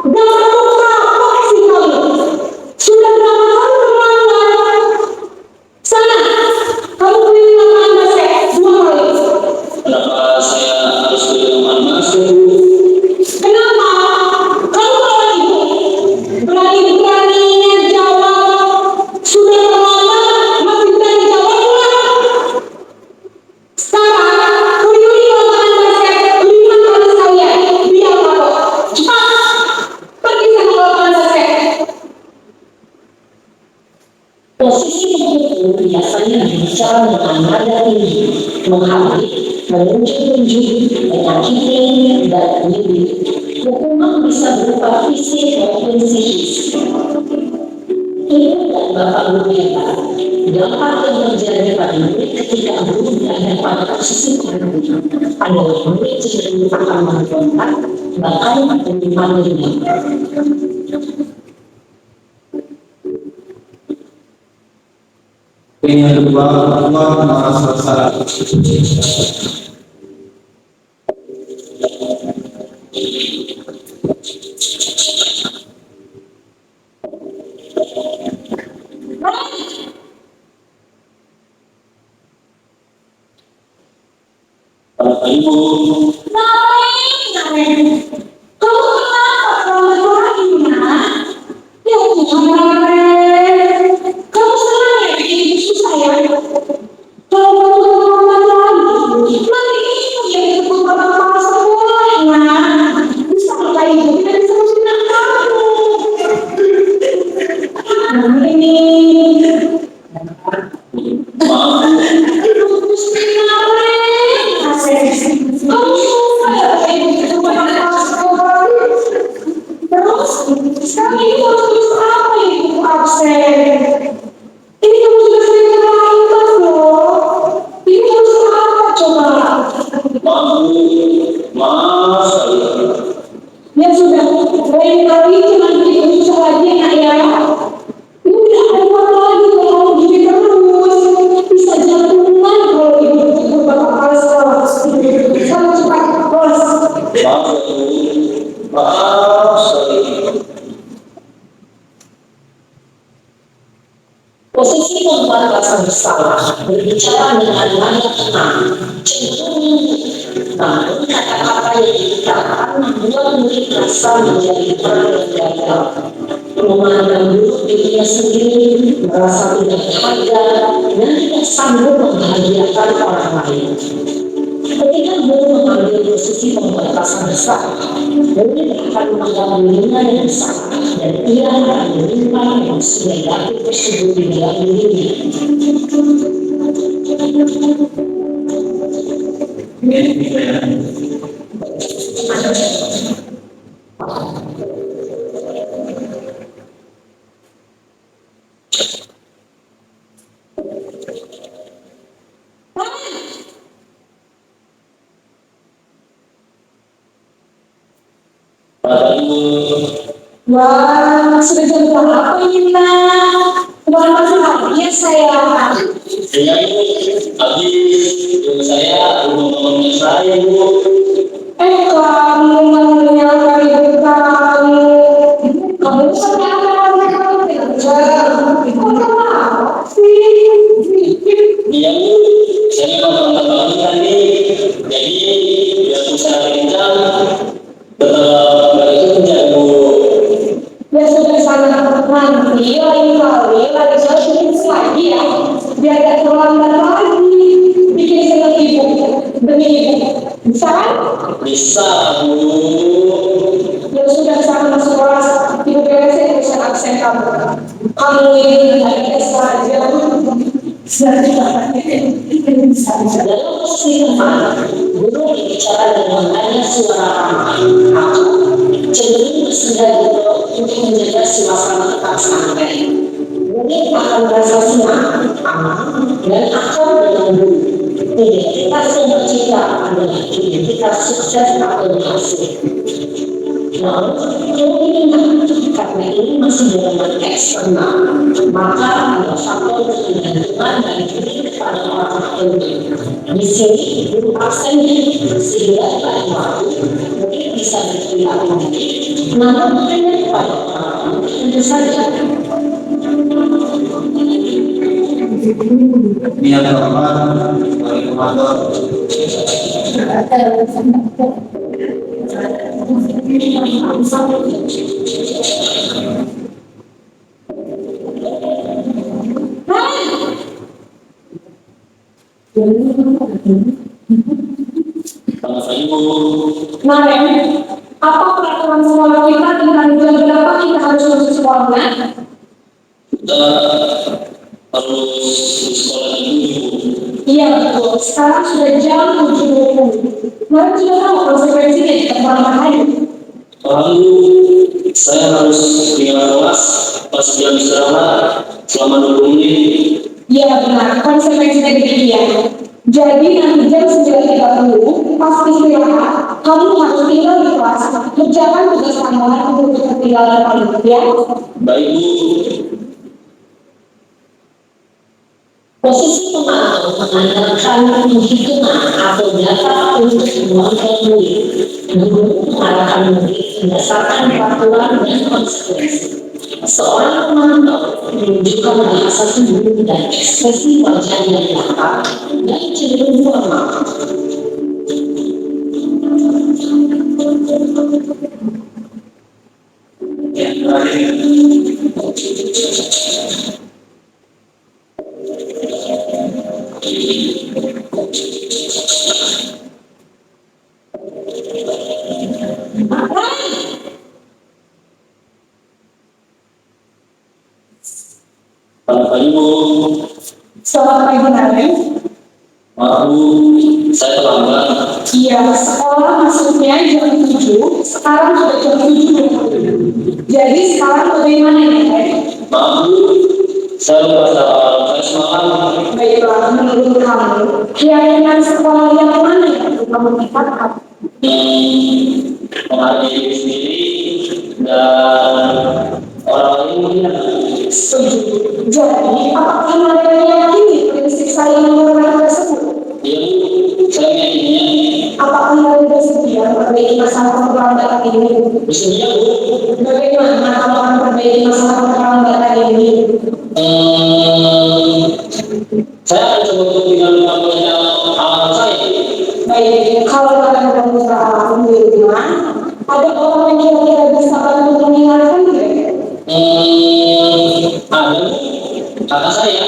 Dasar kapok sih kamu. Sudah berapa kali terlambat? Sana, kamu beli lapangan basket 2 kali. Kenapa saya harus beli lapangan basket? Kenapa? Kamu berani-beraninya jawab. Sudah terlambat, masih berani jawab pula. Sekarang, kuyuri lapangan basket 5 kali sekalian. Biar kapok. Cepat, pergi sana ke lapangan basket. Posisi pendukung biasanya berbicara dengan nada tinggi, menghardik, menunjuk-nunjuk, menyakiti, dan menyindir. Hukuman bisa berupa fisik maupun psikis. Ibu dan bapak guru yang baik, dampak yang terjadi pada murid ketika guru berada pada posisi pendukung adalah murid cenderung akan memberontak, bahkan penyimpanannya. Yang kedua, Allah merasa salah. Bapak Ibu, Ya sudah, lain kali jangan bikin susah lagi nak ya. Ini tidak ada apa lagi kalau gini terus. Bisa jantungan kalau ibu itu bapak keras. Sama cepat bos. maaf sekali. Posisi membuat rasa bersalah, berbicara dengan nada tenang, cenderung namun kata-kata yang dikatakan membuat murid rasa menjadi perang yang gagal, memandang buruk dirinya sendiri, merasa tidak berharga, dan tidak sanggup membahagiakan orang lain. Ketika guru mengambil posisi membuat rasa bersalah, murid akan menganggap dirinya yang bersalah, dan ia akan menyimpan emosi negatif tersebut di dalam dirinya. Bapak Ibu, Wah, sudah jam berapa ini nak? Udah masih lagi ya saya. saya habis saya ngomongnya saya Bu. Kamu meninggalkan ibu kamu. Kamu sekarang kamu kerja. Kok kenapa sih? Iya Bu, saya mau bangun tadi, jadi biar usaha kerja setelah balik kerja Bu. Ya sudah sana nanti lain kali lagi saya bikin lagi ya. Biar gak terlambat lagi. Bikin senang ibu demi ibu. Bisa kan? Bisa Bu. Ya sudah sana masuk kelas. Ibu beresin urusan absen kamu. Kamu ini lagi saja. Dalam posisi teman, guru berbicara dengan nada suara ramah, atau cenderung bersedia untuk menjaga suasana tetap santai. Murid akan merasa senang, aman, dan akrab dengan guru. Identitas yang tercipta adalah identitas sukses atau berhasil. Namun, ingat, karena ini masih dalam eksternal, maka ada faktor ketergantungan dari diri kepada orang tertentu. Di sini, guru absen sehingga pada waktu mungkin bisa berperilaku baik, namun hanya kepada orang tentu saja. Niat Rahman, Waalaikumsalam. Bapak Ibu, Maren, apa peraturan sekolah kita tentang jam berapa kita harus masuk sekolahnya? kita harus di sekolah dulu Bu. Iya betul, sekarang sudah jam 7.20. Maren sudah tahu konsekuensinya kita berangkat hari. Lalu saya harus tinggal kelas pas jam istirahat selama 20 menit. Iya benar, konsekuensinya demikian. Jadi nanti jam 9.30 pas istirahat, kamu harus tinggal di kelas Kerjakan tugas tambahan untuk ketinggalan panitia. Baik Bu. Posisi pemantau mengandalkan penghitungan atau data untuk mengontrol murid. Guru mengarahkan murid berdasarkan peraturan dan konsekuensi. Seorang pemantau menunjukkan bahasa tubuh dan ekspresi wajah yang nyata dan cenderung formal. Ya, terakhir. Selamat pagi Bu. Selamat pagi Naren. Maaf Bu, saya terlambat. Iya, sekolah masuknya jam 7, sekarang sudah jam 7.20. Jadi sekarang bagaimana ya Naren? Maaf Bu, saya lupa saya semalam. Baiklah, menurut kamu, keyakinan sekolah yang mana yang kamu dapatkan? Menghargai diri sendiri dan orang lain mungkin. Setuju. Jadi, apakah Naren meyakini prinsip saya yang berlaku tersebut? Iya Bu, saya meyakininya. Apakah Naren bersedia memperbaiki masalah keterlambatan ini? Bersedia Bu. Bagaimana kamu akan memperbaiki masalah keterlambatan ini? Saya akan coba untuk tinggal mengambilnya alat saya. Baik, kalau Naren berusaha sendiri di rumah, ada orang yang kira-kira bisa bantu mengingatkan tidak? Ada Bu, kakak saya,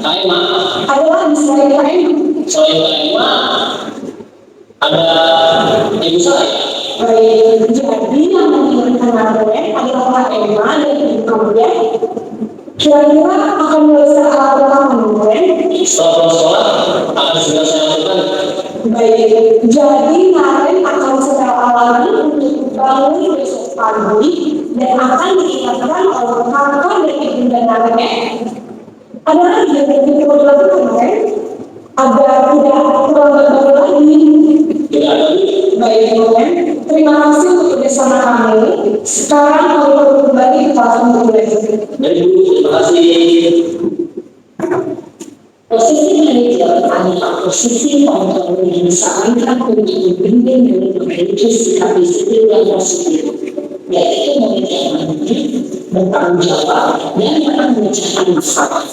Kak Emma. Ada lagi selain lain? Selain Kak Emma, ada ibu saya. Baik, jadi yang mengingatkan Naren adalah Kak Emma dan ibu kamu ya. Kira-kira akan mulai saat berapa Naren? Setelah pulang sekolah, akan segera saya lakukan. Baik, jadi Naren akan secara alami untuk bangun besok pagi dan akan diingatkan oleh kakak dan ibunda Naren ya. Ada lagi yang ingin kamu lakukan Naren? Agar tidak terlambat bangun lagi. Tidak ada Bu. Baik Naren, terima kasih untuk kerjasama kami. Sekarang kami perlu kembali ke kelas untuk belajar. Baik Bu, terima kasih. Posisi manajer adalah posisi kontrol yang disarankan untuk membimbing dan memperbaiki sikap disiplin yang positif, yaitu memiliki mandiri, bertanggung jawab, dan dapat memecahkan masalah.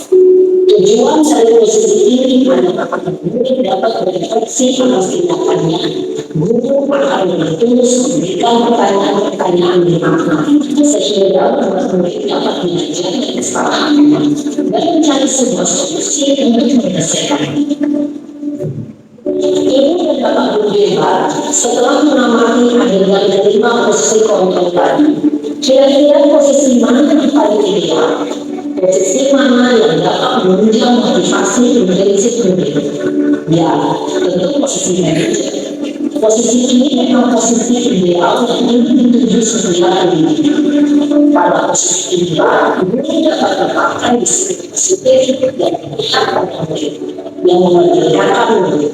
Tujuan dari posisi ini adalah agar murid dapat berefleksi atas tindakannya. Guru akan lebih tulus memberikan pertanyaan-pertanyaan bermakna sehingga murid dapat belajar dari kesalahannya dan mencari sebuah solusi untuk menyelesaikannya. Ibu dan Bapak Guru hebat, setelah mengamati adegan kelima posisi kontrol tadi, kira-kira posisi mana yang paling ideal? Posisi mana yang dapat menunjang motivasi prinsip murid? Ya, tentu posisi manajer. Posisi ini memang posisi ideal yang ingin dituju setiap pendidik. Pada posisi ini, guru dapat memakai disiplin positif dan melihat pada murid yang memerdekakan murid.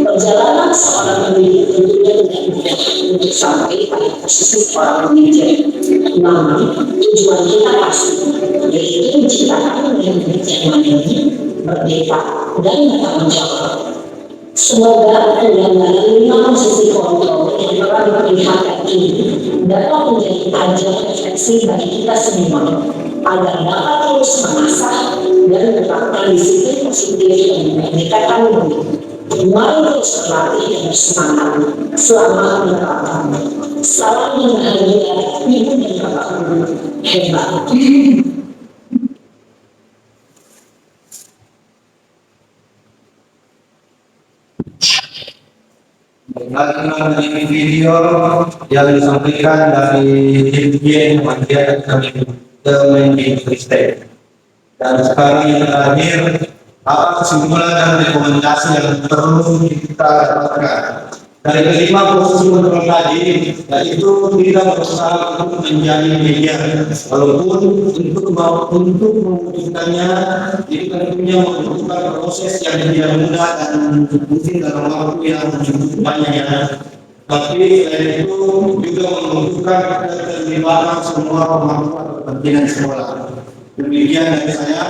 Perjalanan seorang pendidik tentunya tidak mudah untuk sampai pada posisi seorang manajer. Namun, tujuan kita pasti, yaitu menciptakan murid yang mandiri, merdeka, dan bertanggung jawab. Semoga penyelenggaraan 5 posisi kontrol yang telah diperlihatkan ini dapat menjadi ajang refleksi bagi kita semua agar dapat terus mengasah dan menerapkan disiplin positif yang memerdekakan murid. Mari terus berlatih dan bersemangat. Selamat menerapkan. Salam yang bahagia, Ibu dan Bapak Guru hebat. Bagaimana dari video yang disampaikan dari Dirjen Pemanggilan kami Kemendik Ristek. Dan sekarang yang terakhir, apa kesimpulan dan rekomendasi yang perlu kita dapatkan dari kelima posisi kontrol tadi, yaitu kita berusaha untuk menjadi media, walaupun untuk mewujudkannya itu tentunya membutuhkan proses yang tidak mudah dan mungkin dalam waktu yang cukup banyak ya. Tapi selain itu juga membutuhkan keterlibatan semua pemangku atau kepentingan sekolah. Demikian dari saya.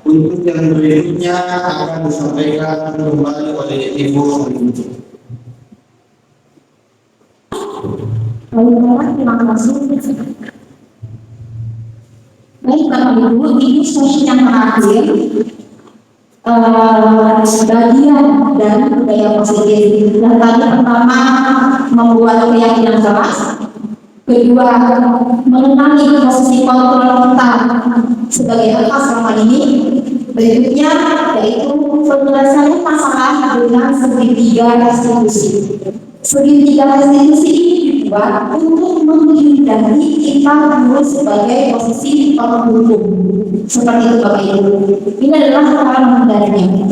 Untuk yang berikutnya akan disampaikan kembali oleh Ibu. Terima kasih. Baik Bapak Ibu, ini sesi yang terakhir bagian dari budaya positif. Yang tadi pertama membuat keyakinan keras, kedua mengenali posisi kontrol kita sebagai apa selama ini, berikutnya yaitu penyelesaian masalah dengan segitiga restitusi. Segitiga restitusi ini dibuat untuk menghindari kita dulu sebagai posisi penghukum. Seperti itu Bapak Ibu. Ini adalah cara menghindarinya.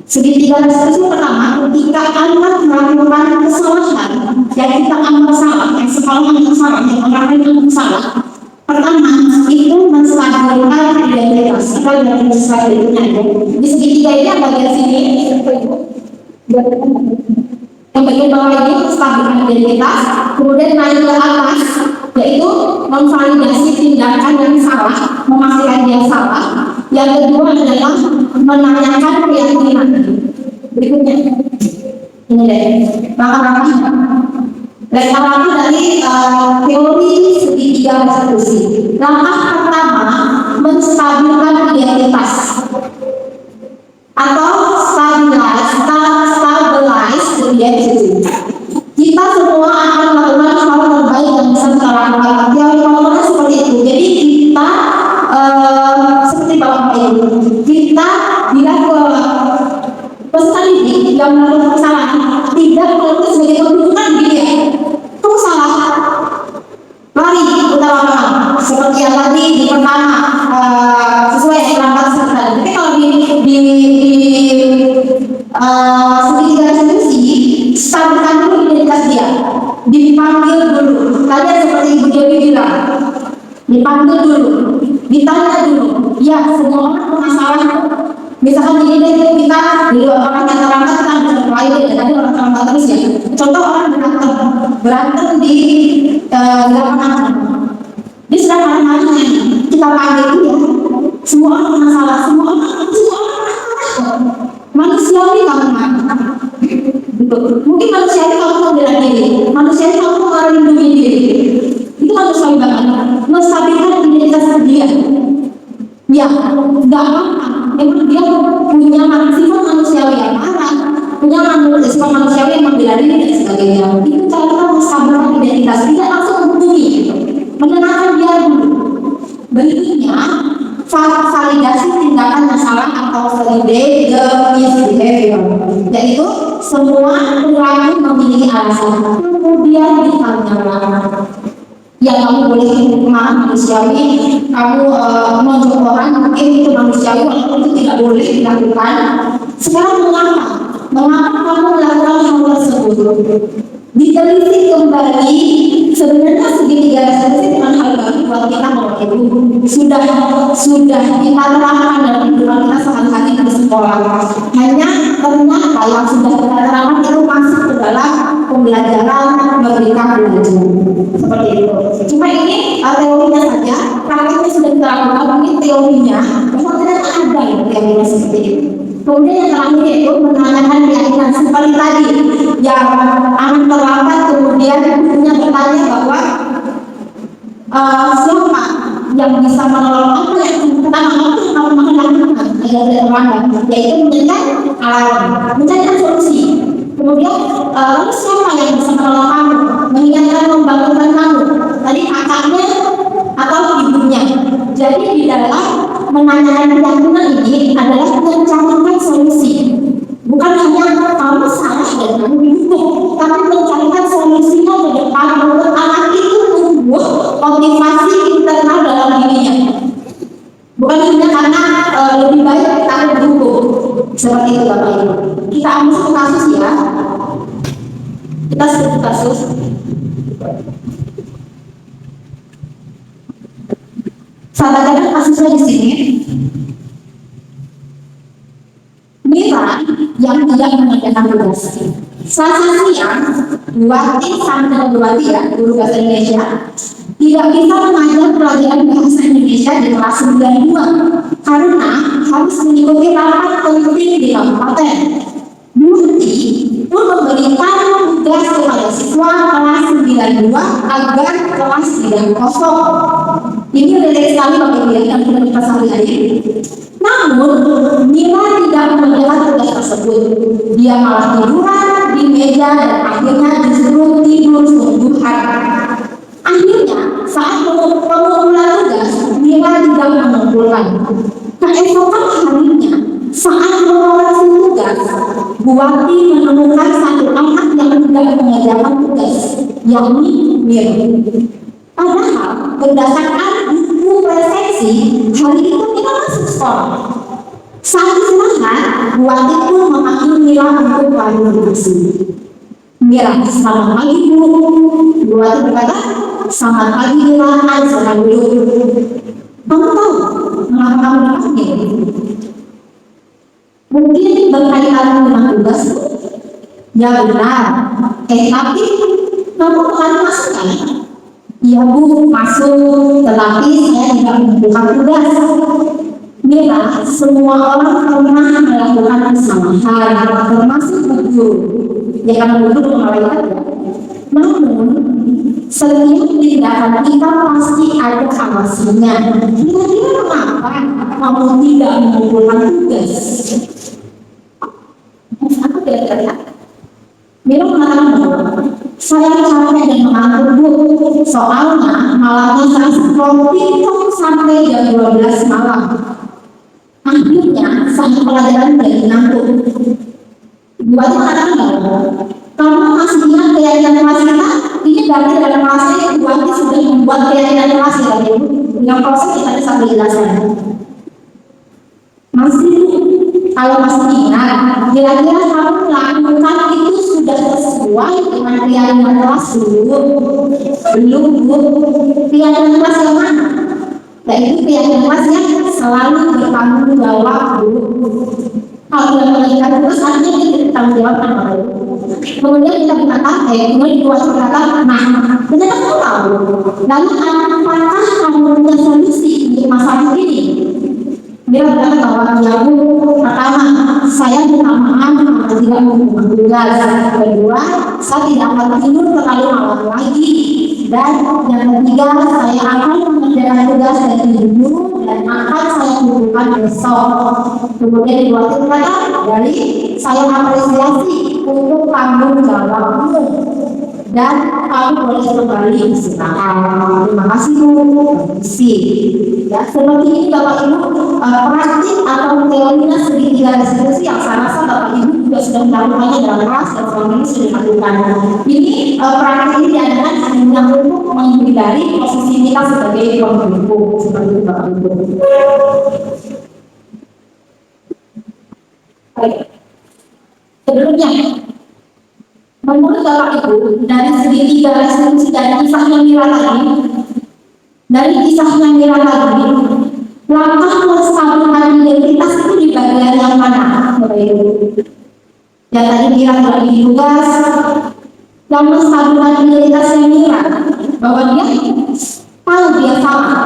Segitiga restitusi pertama, ketika anak melakukan kesalahan yang kita anggap salah, yang sekolah anggap salah, yang orang lain anggap salah, pertama itu menstabilkan identitas. Kita lihat di slide berikutnya ya. Di segitiga ini yang bagian sini, yang bagian bawah ini menstabilkan identitas, kemudian naik ke atas, yaitu memvalidasi tindakan yang salah, memastikan dia salah. Yang kedua adalah menanyakan keyakinan. Berikutnya, ini deh, langkah-langkah dari teori segitiga restitusi. Langkah pertama, menstabilkan identitas atau stabilize identity. Kita semua akan melakukan hal terbaik yang bisa kita lakukan. Teori awalnya seperti itu. Jadi kita seperti Bapak Ibu, kita bila peserta didik yang melakukan kesalahan tidak melakukan sebagai kedudukan dia. Kamu salah, lari utama seperti yang tadi di pertama sesuai dengan peserta. Tapi kalau di segitiga restitusi, stabilkan dulu identitas dia, dipanggil dulu. Tadi seperti Ibu Dewi bilang, dipanggil dulu, ditanya dulu. Ya, semua orang punya salah. Misalkan ini kita di orang yang terangkat kita bisa berkelahi, tadi orang terangkat terus ya. Contoh orang berantem di lapangan. Dia sedang marah-marahnya, kita panggil dia. Semua orang punya salah, semua orang manusiawi kamu marah. Mungkin manusiawi kamu membela diri, manusiawi kamu melindungi diri. Itu manusiawi banget. Menstabilkan identitas dia. Ya, nggak apa-apa. Memang dia punya sifat manusiawi yang marah, punya sifat manusiawi yang membela diri dan sebagainya. Itu cara kita menstabilkan identitas. Tidak langsung menghubungi, menenangkan dia dulu. Berikutnya, validasi tindakan yang salah atau validate the misbehavior, yaitu semua perilaku memiliki alasan. Kemudian ditanyakan. Ya, kamu boleh marah manusiawi, kamu menonjol orang mungkin itu manusiawi, walaupun itu tidak boleh dilakukan. Sekarang mengapa kamu melakukan hal tersebut? Diteliti kembali. Sebenarnya segitiga restitusi dengan hal baru buat kita Bapak Ibu. Sudah kita terapkan dalam kehidupan kita sehari-hari di sekolah. Hanya ternyata yang sudah kita terapkan itu masuk ke dalam pembelajaran Merdeka Belajar. Seperti itu. Cuma ini teorinya saja, prakteknya sudah kita lakukan. Ini teorinya, memang ternyata ada yang teorinya seperti itu. Kemudian yang terakhir yaitu menanyakan keyakinan seperti tadi, yang anak terlambat kemudian ibunya bertanya bahwa siapa yang bisa menolong apa yang pertama itu kalau lakukan agar tidak terlambat, yaitu mencari alarm, mencari solusi. Kemudian lalu siapa yang bisa menolong kamu, mengingatkan, membangunkan kamu? Tadi kakaknya atau ibunya. Jadi di dalam menanyakan keyakinan ini adalah mencarikan solusi, bukan hanya kamu salah dan kamu didukung, tapi mencarikan solusinya ke depan untuk anak itu tumbuh motivasi internal dalam dirinya, bukan hanya karena lebih baik kita didukung. Seperti itu Bapak Ibu. Kita ambil satu kasus ya, kita sebut kasus. Sahabat ada kasusnya di sini. Mira yang tidak mengerjakan tugas. Selasa siang Buati sama dengan Buati ya, guru bahasa Indonesia, tidak bisa mengajar pelajaran bahasa Indonesia di kelas 92 karena harus mengikuti rapat penting di kabupaten. Buati pun memberikan tugas kepada siswa kelas 92 agar kelas tidak kosong. Ini relate sekali Bapak Ibu yang kita kita sehari-hari. Namun, Mila tidak mengerjakan tugas tersebut. Dia malah tiduran di meja dan akhirnya justru tidur sungguhan. Akhirnya, saat pengumpulan tugas, Mila tidak mengumpulkan. Keesokan harinya, saat mengoreksi tugas, Buati menemukan satu anak yang tidak mengerjakan tugas, yakni Mir. Padahal berdasarkan buku presensi, hari itu kita masuk sekolah. Saat istirahat, Buati pun memanggil Mira untuk klarifikasi. Mira, selamat pagi Bu. Buati berkata, selamat pagi Mira, selamat dulu. Kamu tahu mengapa kamu dipanggil? Mungkin berkaitan dengan tugas. Ya benar. Tapi kamu akan masuk kan? Iya Bu, masuk. Tetapi saya tidak menentukan tugas. Mira, semua orang pernah melakukan kesalahan, termasuk guru. Ya karena guru malaikat ya. Namun, setiap tindakan kita pasti ada awasinya. Kira-kira kenapa kamu tidak mengumpulkan tugas? Aku tidak terlihat. Mira mengatakan bahwa saya capek dan mengantuk Bu. Soalnya malamnya saya scroll TikTok sampai jam 12 malam. Akhirnya saya pelajaran dari ngantuk. Buat mengatakan bahwa kamu masih ingat keyakinan kelas kita? Ini berarti dalam kelasnya Buati sudah membuat keyakinan kelas ya Bu. Dengan proses kita bisa menjelaskan. Masih kalau masih ingat, kira-kira kamu melakukan itu sudah sesuai dengan keyakinan kelas dulu? Belum Bu. Keyakinan kelas yang mana? Yaitu keyakinan kelas yang selalu bertanggung jawab Bu. Kalau kita melakukan terus artinya kita bertanggung jawab kan Bapak Ibu. Kemudian kita berkata, kemudian Buati berkata, nah ternyata kamu tahu. Lalu apakah kamu punya solusi untuk masalah ini? Dia berkata bahwa ya Bu, pertama saya minta maaf karena tidak mengumpulkan tugas. Kedua, saya tidak akan tidur terlalu malam lagi. Dan yang ketiga, saya akan mengerjakan tugas dari dulu dan akan saya kumpulkan besok. Kemudian Buati berkata, dari saya apresiasi untuk tanggung jawabmu dan kamu boleh kembali istirahat. Terima kasih Bu. Permisi. Ya, seperti ini Bapak Ibu, praktik atau teorinya segitiga restitusi yang saya rasa Bapak Ibu juga sudah melakukannya dalam kelas dan selama ini sudah dilakukan. Ini praktik ini diadakan hanya untuk menghindari posisi kita sebagai pembuku seperti itu Bapak Ibu. Baik. Sebelumnya, menurut Bapak Ibu, dari segitiga restitusi dan kisahnya Mira tadi, langkah melestarikan identitas itu di bagian yang mana, Bapak Ibu? Yang tadi Mira berbagi tugas, yang melestarikan identitasnya Mira, bahwa dia tahu dia sama.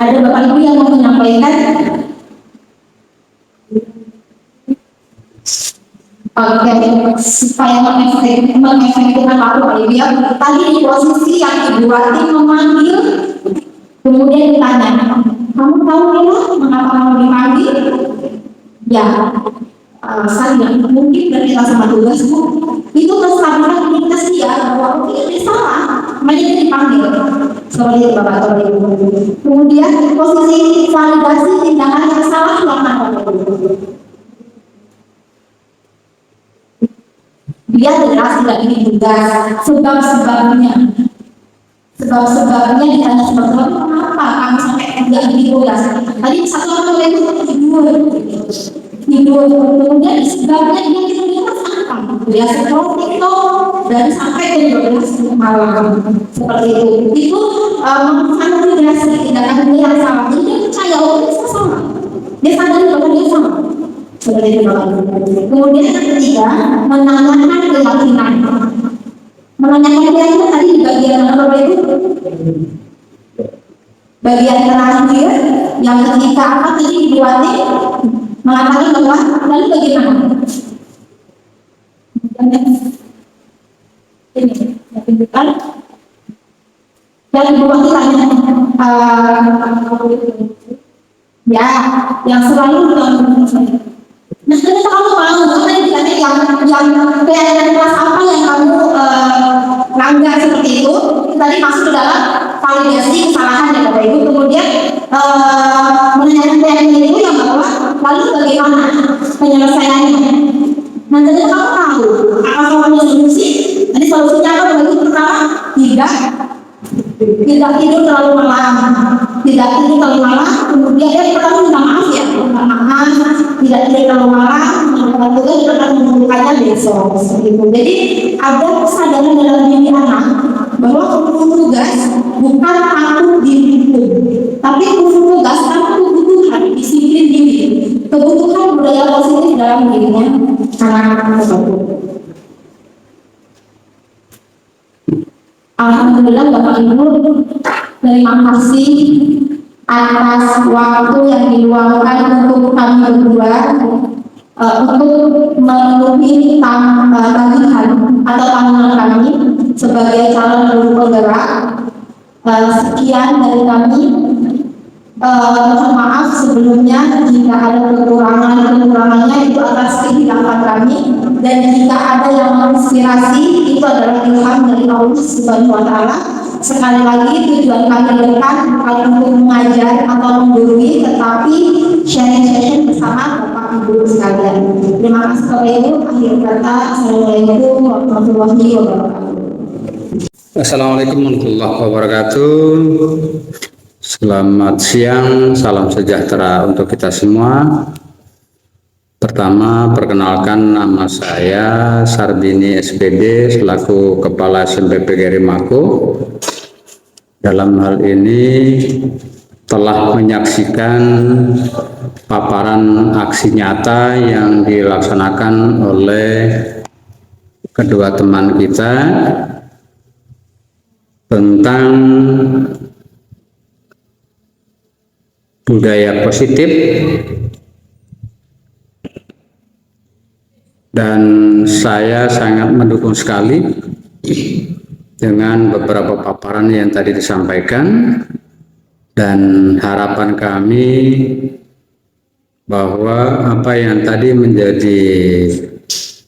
Ada Bapak Ibu yang mau menyampaikan? Oke, supaya mengefektifkan waktu Pak Ibu ya. Tadi di posisi yang Ibu Wati memanggil, kemudian ditanya, kamu tahu Mira mengapa kamu dipanggil? Ya, saya mungkin berkaitan sama tugas Bu. Itu kesadaran identitas dia bahwa mungkin dia salah, makanya dia dipanggil. Seperti itu Bapak atau Ibu. Kemudian posisi validasi tindakan yang salah mana Bapak Ibu? Dia jelas tidak ini tugas, sebab-sebabnya ditanya seperti itu, kenapa kamu sampai tidak ini tugas? Tadi satu orang itu tidur, kemudian sebabnya dia tidur apa? Dia scroll TikTok dan sampai ke 12 malam seperti itu. Itu mengvalidasi tindakan dia yang salah. Jadi dia percaya itu sama. Dia sadari bahwa dia sama. seperti itu Bapak Ibu. Kemudian yang ketiga, menanyakan keyakinan. Menanyakan keyakinan tadi di bagian mana Bapak Ibu? Bagian terakhir yang ketika apa tadi dibuatnya mengatakan bahwa lalu bagaimana? Ini saya tunjukkan. Dan dibuat tanya ya, yang selalu nah ternyata kamu mau karena ditanya yang keyakinan kelas apa yang kamu langgar seperti itu tadi masuk ke dalam validasi kesalahan ya Bapak Ibu. Kemudian menanyakan keyakinan itu yang bahwa lalu bagaimana penyelesaiannya. Nah ternyata kamu tahu apa soalnya solusi. Tadi solusinya apa Bapak Ibu? Pertama, tidak tidur terlalu malam, kemudian yang pertama minta maaf ya, tidak tidur terlalu malam, kemudian kita akan mengumpulkannya besok gitu. Jadi ada kesadaran dalam diri anak bahwa tugas bukan takut dihukum, tapi tugas takut kebutuhan disiplin diri, kebutuhan budaya positif dalam dirinya anak-anak tersebut. Alhamdulillah Bapak Ibu, terima kasih atas waktu yang diluangkan untuk kami berdua untuk memenuhi tagihan atau tanggungan kami sebagai calon guru penggerak. Sekian dari kami. Mohon maaf sebelumnya jika ada kekurangannya itu atas kehilangan kami, dan jika ada yang menginspirasi itu adalah ilham dari Allah Subhanahu wa Ta'ala. Sekali lagi tujuan kami bukan untuk mengajar atau menggurui, tetapi sharing session bersama Bapak Ibu sekalian. Terima kasih Bapak Ibu. Akhir kata, Assalamualaikum warahmatullahi wabarakatuh. Assalamualaikum warahmatullahi wabarakatuh. Selamat siang, salam sejahtera untuk kita semua. Pertama, perkenalkan nama saya Sarbini SPD selaku Kepala SMP PGRI Mako. Dalam hal ini telah menyaksikan paparan aksi nyata yang dilaksanakan oleh kedua teman kita tentang budaya positif, dan saya sangat mendukung sekali dengan beberapa paparan yang tadi disampaikan, dan harapan kami bahwa apa yang tadi menjadi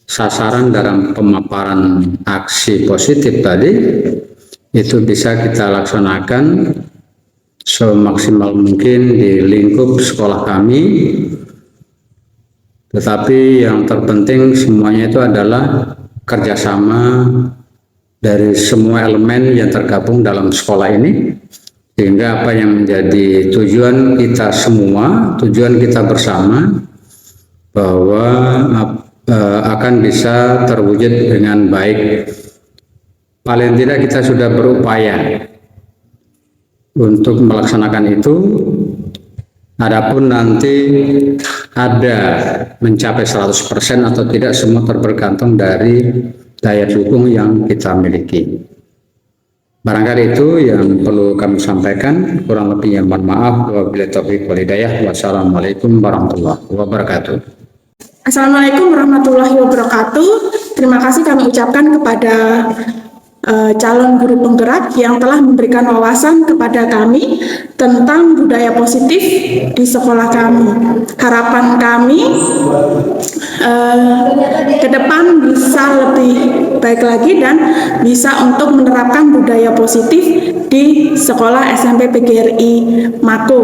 sasaran dalam pemaparan aksi positif tadi itu bisa kita laksanakan semaksimal mungkin di lingkup sekolah kami. Tetapi yang terpenting semuanya itu adalah kerjasama dari semua elemen yang tergabung dalam sekolah ini, sehingga apa yang menjadi tujuan kita semua, tujuan kita bersama, bahwa akan bisa terwujud dengan baik. Paling tidak kita sudah berupaya untuk melaksanakan itu. Adapun nanti ada mencapai 100% atau tidak, semua tergantung dari daya dukung yang kita miliki. Barangkali itu yang perlu kami sampaikan. Kurang lebihnya mohon maaf. Wabillahi taufiq wal hidayah. Wassalamualaikum warahmatullahi wabarakatuh. Assalamualaikum warahmatullahi wabarakatuh. Terima kasih kami ucapkan kepada calon guru penggerak yang telah memberikan wawasan kepada kami tentang budaya positif di sekolah kami. Harapan kami ke depan bisa lebih baik lagi dan bisa untuk menerapkan budaya positif di sekolah SMP PGRI Mako.